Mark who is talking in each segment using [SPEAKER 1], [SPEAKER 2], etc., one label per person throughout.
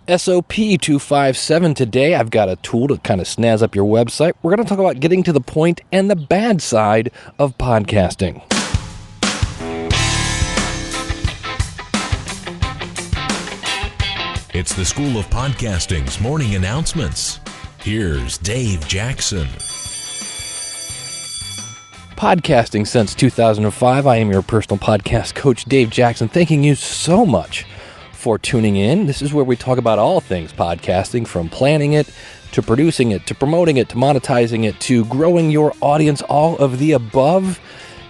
[SPEAKER 1] SOP 257 today. I've got a tool to kind of snazz up your website. We're going to talk about getting to the point and the bad side of podcasting.
[SPEAKER 2] It's the School of Podcasting's morning announcements. Here's Dave Jackson.
[SPEAKER 1] Podcasting since 2005. I am your personal podcast coach, Dave Jackson. Thanking you so much for tuning in. This is where we talk about all things podcasting, from planning it to producing it to promoting it to monetizing it to growing your audience, all of the above.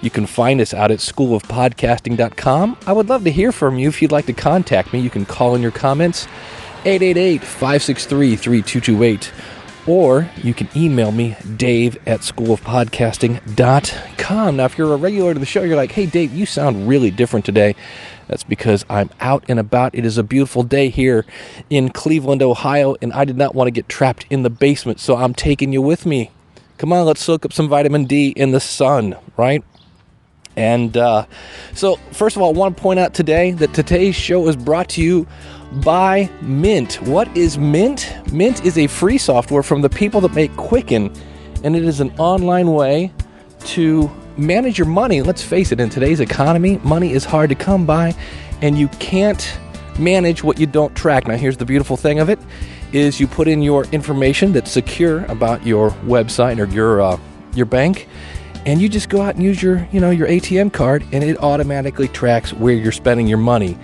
[SPEAKER 1] You can find us out at schoolofpodcasting.com. I would love to hear from you. If you'd like to contact me, you can call in your comments, 888-563-3228, or you can email me, Dave at schoolofpodcasting.com. Now, if you're a regular to the show, you're like, hey, Dave, you sound really different today. That's because I'm out and about. It is a beautiful day here in Cleveland, Ohio, and I did not want to get trapped in the basement, so I'm taking you with me. Come on, let's soak up some vitamin D in the sun, right? And so, first of all, I want to point out today that today's show is brought to you by Mint. What is Mint? Mint is a free software from the people that make Quicken, and it is an online way to manage your money. Let's face it, in today's economy, money is hard to come by, and you can't manage what you don't track. Now, here's the beautiful thing of it, is you put in your information that's secure about your website or your bank, and you just go out and use your ATM card, and it automatically tracks where you're spending your money.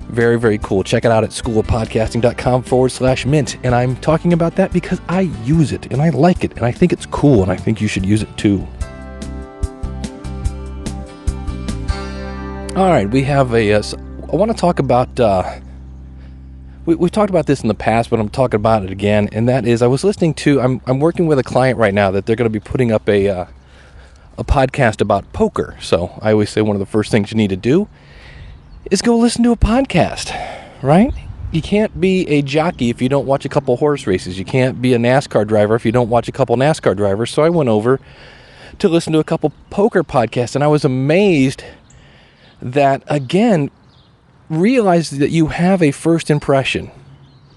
[SPEAKER 1] Very, very cool. Check it out at schoolofpodcasting.com/mint. And I'm talking about that because I use it, and I like it, and I think it's cool, and I think you should use it too. All right, we have I want to talk about, we've talked about this in the past, but I'm talking about it again, and that is, I was listening to, I'm working with a client right now that they're going to be putting up a podcast about poker. So I always say one of the first things you need to do is go listen to a podcast, right? You can't be a jockey if you don't watch a couple horse races. You can't be a NASCAR driver if you don't watch a couple NASCAR drivers. So I went over to listen to a couple poker podcasts, and I was amazed that, again, realized that you have a first impression,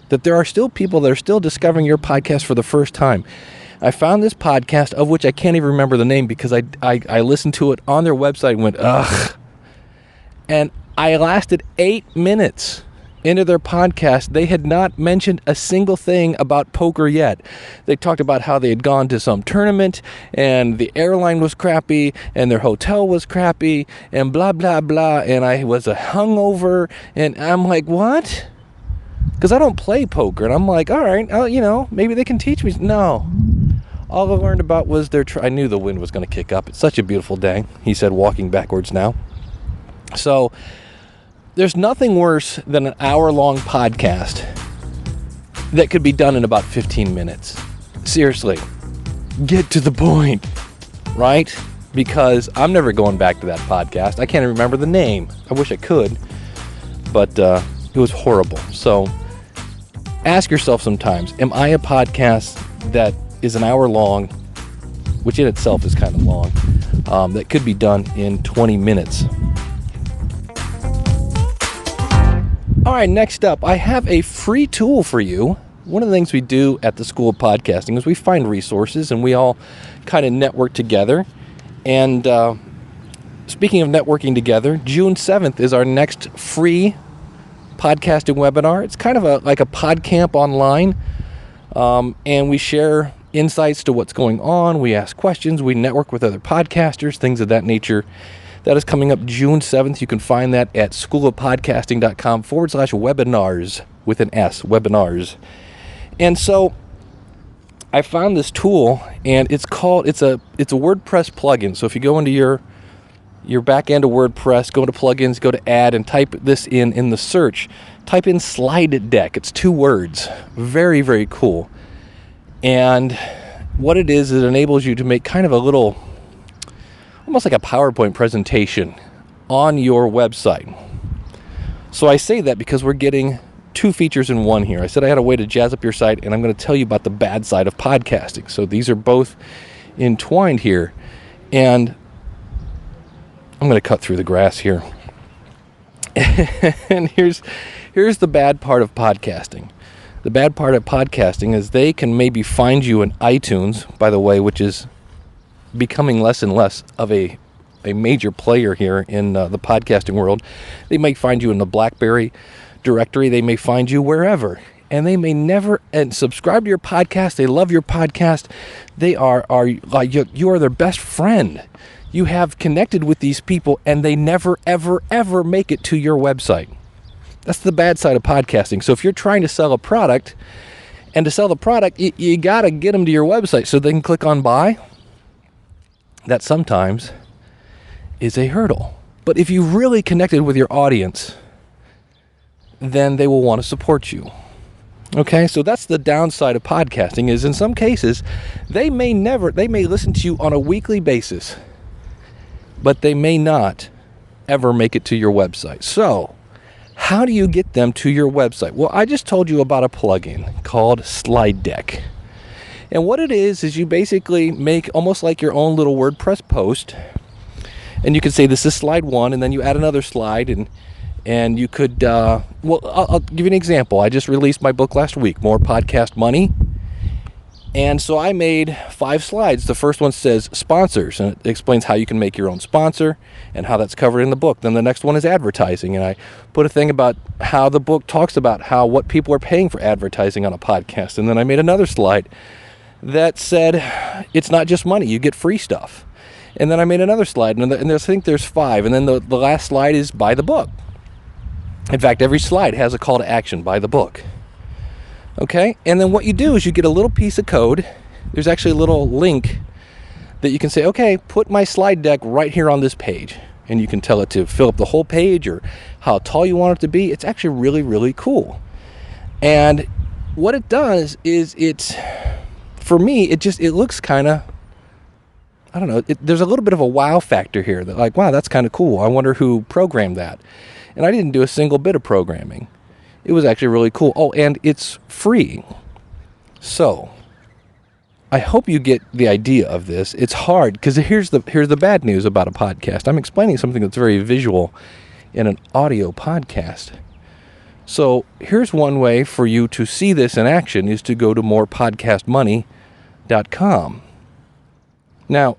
[SPEAKER 1] that there are still people that are still discovering your podcast for the first time. I found this podcast, of which I can't even remember the name because I listened to it on their website and went, ugh. And I lasted 8 minutes into their podcast. They had not mentioned a single thing about poker yet. They talked about how they had gone to some tournament and the airline was crappy and their hotel was crappy and blah, blah, blah. And I was hungover, and I'm like, what? Because I don't play poker. And I'm like, all right, maybe they can teach me. No. All I learned about was I knew the wind was going to kick up. It's such a beautiful day, he said, walking backwards now. So there's nothing worse than an hour-long podcast that could be done in about 15 minutes. Seriously, get to the point, right? Because I'm never going back to that podcast. I can't even remember the name. I wish I could, but it was horrible. So ask yourself sometimes, am I a podcast that is an hour long, which in itself is kind of long, that could be done in 20 minutes? All right, next up, I have a free tool for you. One of the things we do at the School of Podcasting is we find resources, and we all kind of network together. And speaking of networking together, June 7th is our next free podcasting webinar. It's kind of like a PodCamp online, and we share insights to what's going on. We ask questions. We network with other podcasters, things of that nature. That is coming up June 7th. You can find that at schoolofpodcasting.com/webinars with an S, webinars. And so I found this tool, and it's a WordPress plugin. So if you go into your back end of WordPress, go to plugins, go to add, and type this in the search. Type in slide deck. It's 2 words. Very, very cool. And what it is, it enables you to make kind of a little, almost like a PowerPoint presentation on your website. So I say that because we're getting 2 features in one here. I said I had a way to jazz up your site, and I'm going to tell you about the bad side of podcasting. So these are both entwined here. And I'm going to cut through the grass here. And here's the bad part of podcasting. The bad part of podcasting is they can maybe find you in iTunes, by the way, which is becoming less and less of a major player here in the podcasting world. They may find you in the BlackBerry directory. They may find you wherever. And they may never subscribe to your podcast. They love your podcast. They are you are their best friend. You have connected with these people, and they never, ever, ever make it to your website. That's the bad side of podcasting. So if you're trying to sell a product, and to sell the product, you got to get them to your website so they can click on buy. That sometimes is a hurdle. But if you really connected with your audience, then they will want to support you. Okay, so that's the downside of podcasting, is in some cases, they may listen to you on a weekly basis, but they may not ever make it to your website. So, how do you get them to your website? Well, I just told you about a plugin called Slide Deck. And what it is you basically make almost like your own little WordPress post. And you can say this is slide 1, and then you add another slide, and you could, I'll give you an example. I just released my book last week, More Podcast Money. And so I made 5 slides. The first one says sponsors, and it explains how you can make your own sponsor and how that's covered in the book. Then the next one is advertising, and I put a thing about how the book talks about what people are paying for advertising on a podcast. And then I made another slide that said it's not just money, you get free stuff. And then I made another slide, and I think there's 5. And then the last slide is buy the book. In fact, every slide has a call to action, buy the book. Okay, and then what you do is you get a little piece of code. There's actually a little link that you can say, okay, put my slide deck right here on this page. And you can tell it to fill up the whole page or how tall you want it to be. It's actually really, really cool. And what it does is for me, it looks kind of, I don't know, there's a little bit of a wow factor here. That like, wow, that's kind of cool. I wonder who programmed that. And I didn't do a single bit of programming. It was actually really cool. Oh, and it's free. So, I hope you get the idea of this. It's hard, because here's the bad news about a podcast. I'm explaining something that's very visual in an audio podcast. So, here's one way for you to see this in action is to go to morepodcastmoney.com. Now,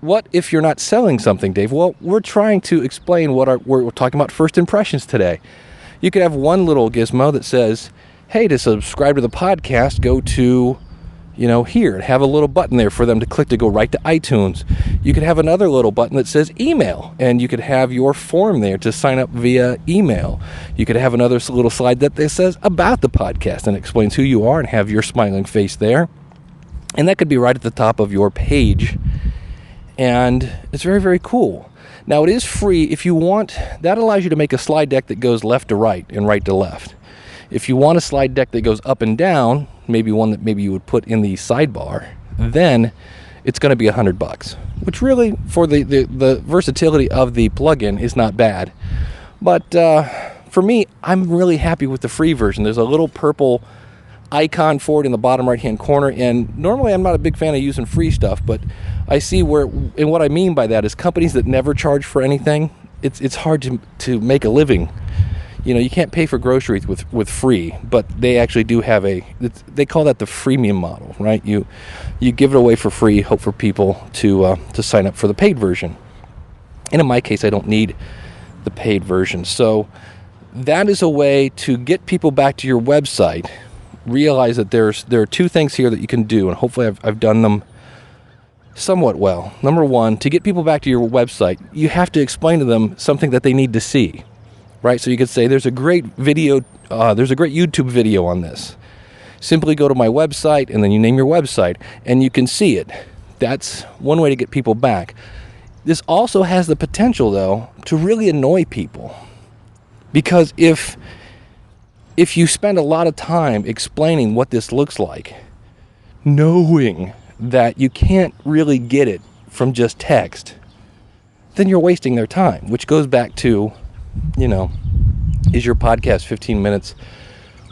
[SPEAKER 1] what if you're not selling something, Dave? Well, we're trying to explain we're talking about first impressions today. You could have one little gizmo that says, hey, to subscribe to the podcast, go to, here, and have a little button there for them to click to go right to iTunes. You could have another little button that says email, and you could have your form there to sign up via email. You could have another little slide that says about the podcast and explains who you are and have your smiling face there. And that could be right at the top of your page. And it's very, very cool. Now, it is free. If you want, that allows you to make a slide deck that goes left to right and right to left. If you want a slide deck that goes up and down, maybe one that maybe you would put in the sidebar, then it's going to be $100, which really, for the versatility of the plugin, is not bad. But for me, I'm really happy with the free version. There's a little purple icon for it in the bottom right-hand corner, and normally I'm not a big fan of using free stuff, but I see and what I mean by that is companies that never charge for anything, it's hard to make a living. You can't pay for groceries with free, but they actually do have they call that the freemium model, right? You give it away for free, hope for people to sign up for the paid version. And in my case, I don't need the paid version. So that is a way to get people back to your website. Realize that there are 2 things here that you can do, and hopefully I've done them somewhat well. Number 1, to get people back to your website, you have to explain to them something that they need to see, right? So you could say, there's a great YouTube video on this. Simply go to my website, and then you name your website, and you can see it. That's one way to get people back. This also has the potential, though, to really annoy people. Because if you spend a lot of time explaining what this looks like, knowing that you can't really get it from just text, then you're wasting their time, which goes back to, is your podcast 15 minutes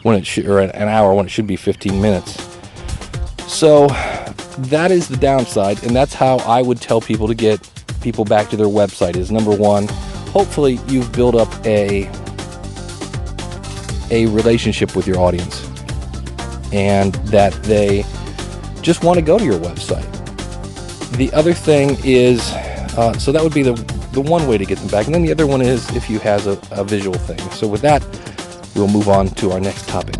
[SPEAKER 1] when it should, or an hour when it should be 15 minutes? So that is the downside, and that's how I would tell people to get people back to their website is, number 1, hopefully you've built up a relationship with your audience. and that they just want to go to your website. The other thing is, so that would be the one way to get them back. And then the other one is if you have a visual thing. So with that, we'll move on to our next topic.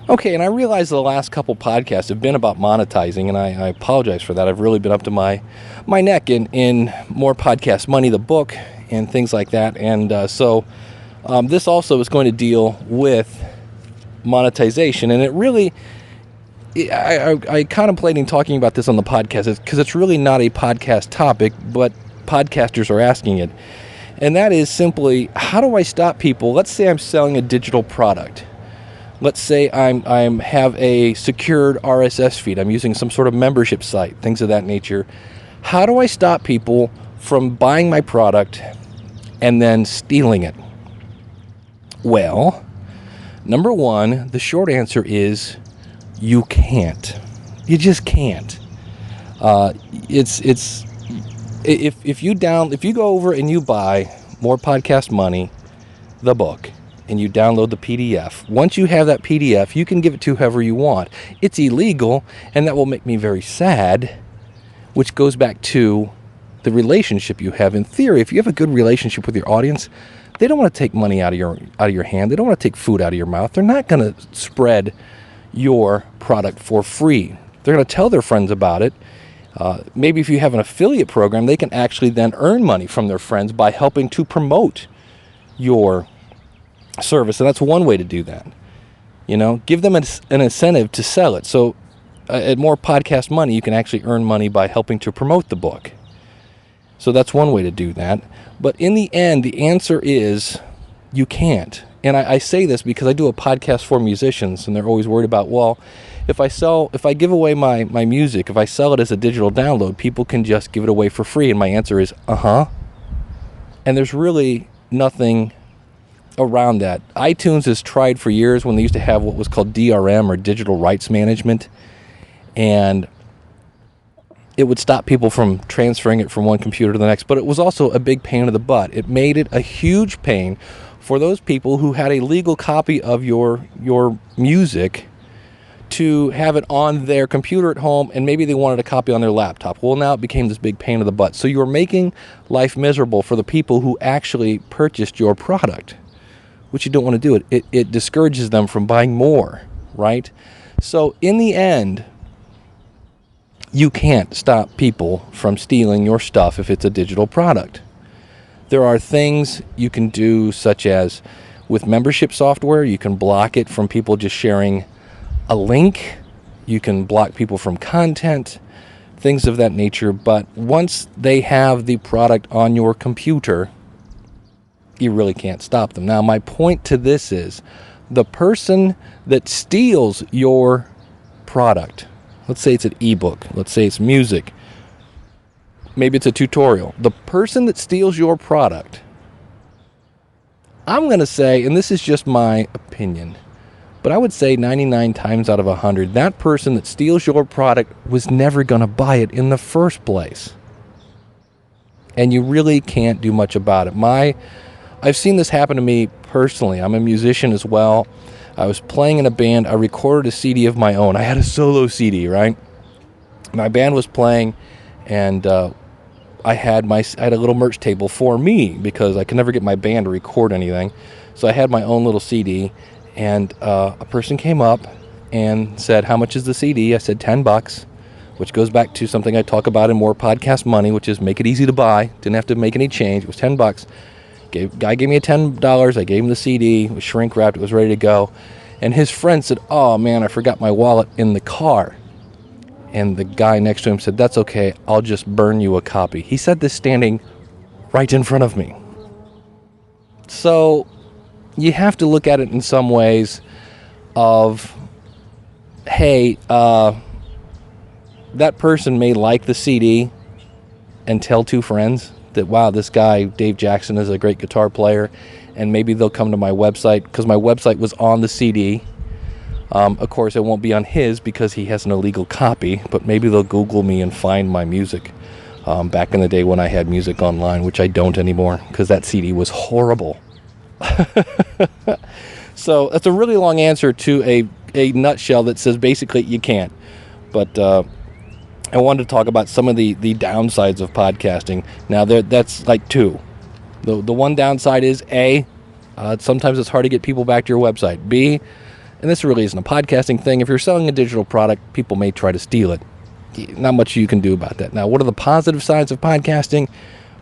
[SPEAKER 1] Okay, and I realize the last couple podcasts have been about monetizing, and I apologize for that. I've really been up to my neck in More Podcast Money, the book, and things like that. And so this also is going to deal with monetization, and it really, I contemplating talking about this on the podcast because it's really not a podcast topic, but podcasters are asking it. And that is simply, how do I stop people? Let's say I'm selling a digital product. Let's say I have a secured RSS feed. I'm using some sort of membership site, things of that nature. How do I stop people from buying my product and then stealing it? Well, number one, the short answer is you can't. You just can't. If you go over and you buy More Podcast Money, the book, and you download the PDF. Once you have that PDF, you can give it to whoever you want. It's illegal, and that will make me very sad, which goes back to the relationship you have. In theory, if you have a good relationship with your audience, they don't want to take money out of your hand. They don't want to take food out of your mouth. They're not going to spread your product for free. They're going to tell their friends about it. Maybe if you have an affiliate program, they can actually then earn money from their friends by helping to promote your service, and that's one way to do that. Give them an incentive to sell it. So at More Podcast Money, you can actually earn money by helping to promote the book. So that's one way to do that. But in the end, the answer is you can't. And I say this because I do a podcast for musicians, and they're always worried about, well, if I give away my music, if I sell it as a digital download, people can just give it away for free. And my answer is, And there's really nothing around that. iTunes has tried for years when they used to have what was called DRM, or digital rights management, and it would stop people from transferring it from one computer to the next, but it was also a big pain in the butt. It made it a huge pain for those people who had a legal copy of your music to have it on their computer at home, and maybe they wanted a copy on their laptop. Well, now it became this big pain in the butt. So you're making life miserable for the people who actually purchased your product, which you don't want to do. It discourages them from buying more, right? So in the end, you can't stop people from stealing your stuff if it's a digital product. There are things you can do, such as with membership software, you can block it from people just sharing a link. You can block people from content, things of that nature. But once they have the product on your computer, you really can't stop them. Now, my point to this is the person that steals your product, let's say it's an ebook, let's say it's music, maybe it's a tutorial. The person that steals your product, I'm going to say, and this is just my opinion, but I would say 99 times out of 100, that person that steals your product was never going to buy it in the first place. And you really can't do much about it. I've seen this happen to me personally. I'm a musician as well. I was playing in a band. I recorded a CD of my own. I had a solo CD, right? My band was playing, and I had a little merch table for me because I could never get my band to record anything. So I had my own little CD, and a person came up and said, "How much is the CD?" I said $10, which goes back to something I talk about in More Podcast Money, which is make it easy to buy. Didn't have to make any change. It was $10. Guy gave me $10. I gave him the CD. It was shrink wrapped. It was ready to go. And his friend said, "Oh man, I forgot my wallet in the car." And the guy next to him said, "That's okay. I'll just burn you a copy." He said this standing right in front of me. So you have to look at it in some ways of, hey, that person may like the CD and tell two friends that, wow, this guy, Dave Jackson, is a great guitar player, and maybe they'll come to my website because my website was on the CD. Of course, it won't be on his because he has an illegal copy, but maybe they'll Google me and find my music. Back in the day when I had music online, which I don't anymore because that CD was horrible. So that's a really long answer to a nutshell that says basically you can't. But I wanted to talk about some of the downsides of podcasting. Now, that's like two. The one downside is A, sometimes it's hard to get people back to your website. B, and this really isn't a podcasting thing, if you're selling a digital product, people may try to steal it. Not much you can do about that. Now, what are the positive sides of podcasting?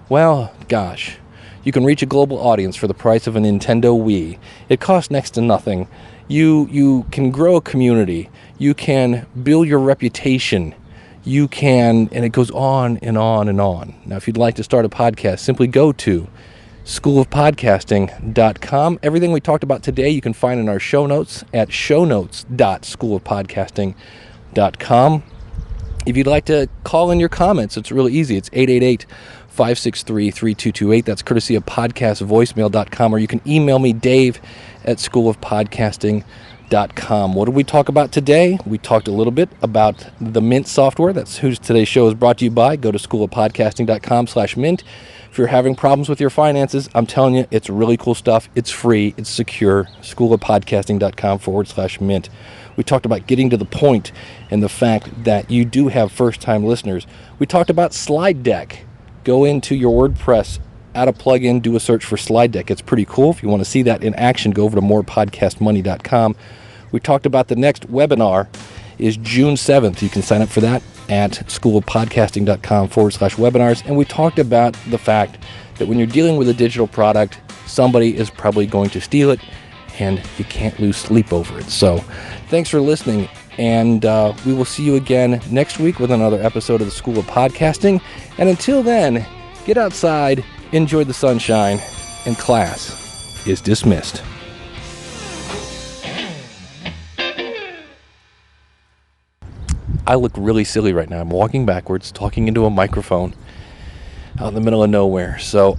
[SPEAKER 1] Well, gosh, you can reach a global audience for the price of a Nintendo Wii. It costs next to nothing. You can grow a community. You can build your reputation. You can, and it goes on and on and on. Now, if you'd like to start a podcast, simply go to schoolofpodcasting.com. Everything we talked about today you can find in our show notes at shownotes.schoolofpodcasting.com. If you'd like to call in your comments, it's really easy. It's 888-563-3228. That's courtesy of podcastvoicemail.com, or you can email me, Dave, at schoolofpodcasting.com. What did we talk about today? We talked a little bit about the Mint software. That's who today's show is brought to you by. Go to schoolofpodcasting.com/mint. If you're having problems with your finances, I'm telling you, it's really cool stuff. It's free. It's secure. schoolofpodcasting.com/mint. We talked about getting to the point and the fact that you do have first-time listeners. We talked about Slide Deck. Go into your WordPress, add a plugin, do a search for Slide Deck. It's pretty cool. If you want to see that in action, go over to morepodcastmoney.com. We talked about the next webinar is June 7th. You can sign up for that at schoolofpodcasting.com/webinars. And we talked about the fact that when you're dealing with a digital product, somebody is probably going to steal it, and you can't lose sleep over it. So thanks for listening, and we will see you again next week with another episode of the School of Podcasting. And until then, get outside, enjoy the sunshine, and class is dismissed. I look really silly right now. I'm walking backwards, talking into a microphone out in the middle of nowhere. So,